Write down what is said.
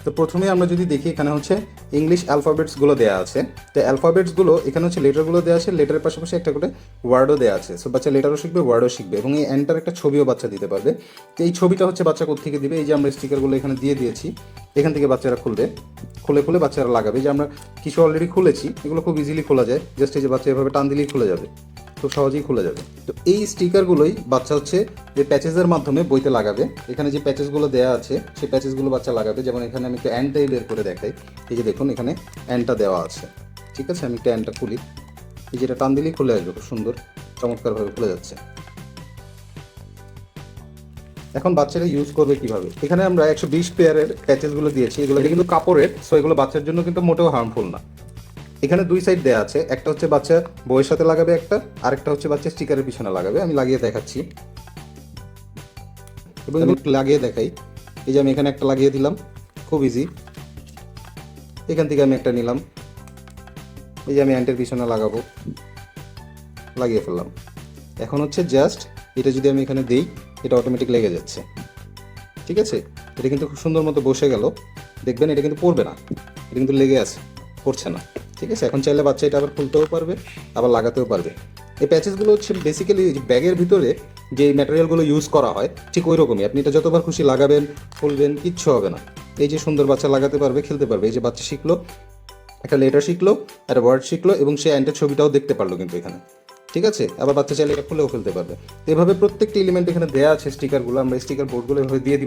তো প্রথমে আমরা যদি দেখি এখানে হচ্ছে ইংলিশ অ্যালফাবেটসগুলো দেওয়া আছে। তো অ্যালফাবেটসগুলো এখানে হচ্ছে লেটারগুলো দেওয়া আছে, লেটারের পাশাপাশি একটা করে ওয়ার্ডও দেওয়া আছে। সো বাচ্চা লেটারও শিখবে, ওয়ার্ডও শিখবে, এবং এই অ্যান্টার একটা ছবিও বাচ্চা দিতে পারবে। তো এই ছবিটা হচ্ছে বাচ্চা কোত্থেকে দিবে, এই যে আমরা স্টিকারগুলো এখানে দিয়ে দিয়েছি, এখান থেকে বাচ্চারা খুলবে, খুলে খুলে বাচ্চারা লাগাবে। যে আমরা কিছু অলরেডি খুলেছি, এগুলো খুব ইজিলি খোলা যায়, জাস্ট এই যে বাচ্চা এভাবে টান দিলেই খুলে যাবে, খুব সহজেই খুলে যাবে। তো এই স্টিকারগুলোই বাচ্চা হচ্ছে যে প্যাচেসের মাধ্যমে বইতে লাগাবে। এখানে যে প্যাচেসগুলো দেওয়া আছে সেই প্যাচেসগুলো বাচ্চা লাগাবে। যেমন এখানে আমি একটু অ্যান্ডটাই বের করে দেখাই। এই যে দেখুন এখানে অ্যান্ডটা দেওয়া আছে, ঠিক আছে। আমি একটু অ্যান্ডটা খুলি, এই যেটা টান দিলেই খুলে আসবে, খুব সুন্দর চমৎকারভাবে খুলে যাচ্ছে। এখন বাচ্চারা ইউজ করবে কিভাবে, এখানে আমরা 120 পেয়ারের প্যাচেসগুলো দিয়েছি, এগুলো কিন্তু কাপড়ের, সো এগুলো বাচ্চার জন্য কিন্তু মোটেও হার্মফুল না। এখানে দুই সাইড দেওয়া আছে, একটা হচ্ছে বাচ্চা বইয়ের সাথে লাগাবে একটা, আরেকটা হচ্ছে বাচ্চা স্টিকারের পিছনে লাগাবে। আমি লাগিয়ে দেখাচ্ছি এবং আমি একটু লাগিয়ে দেখাই। এই যে আমি এখানে একটা লাগিয়ে দিলাম, খুব ইজি। এখান থেকে আমি একটা নিলাম, এই যে আমি অ্যান্টের পিছনে লাগাবো, লাগিয়ে ফেললাম। এখন হচ্ছে জাস্ট এটা যদি আমি এখানে দিই, এটা অটোমেটিক লেগে যাচ্ছে, ঠিক আছে। এটা কিন্তু খুব সুন্দর মতো বসে গেল, দেখবেন এটা কিন্তু পড়বে না, এটা কিন্তু লেগে আছে, পড়ছে না, ঠিক আছে। এখন চাইলে বাচ্চা এটা আবার খুলতেও পারবে, আবার লাগাতেও পারবে। এই প্যাচেসগুলো হচ্ছে বেসিক্যালি ব্যাগের ভিতরে যে ম্যাটেরিয়ালগুলো ইউজ করা হয় ঠিক ওই রকমই। আপনি এটা যতবার খুশি লাগাবেন, খুলবেন, কিচ্ছু হবে না। এই যে সুন্দর বাচ্চা লাগাতে পারবে, খেলতে পারবে। এই যে বাচ্চা শিখলো, একটা লেটার শিখলো, একটা ওয়ার্ড শিখলো, এবং সে অ্যান্টের ছবিটাও দেখতে পারলো কিন্তু এখানে, ঠিক আছে। আবার বাচ্চা চাইলে এটা খুলেও ফেলতে পারবে। তো এভাবে প্রত্যেকটি এলিমেন্ট এখানে দেওয়া আছে স্টিকারগুলো, আমরা স্টিকার বোর্ডগুলো এভাবে দিয়ে দিব।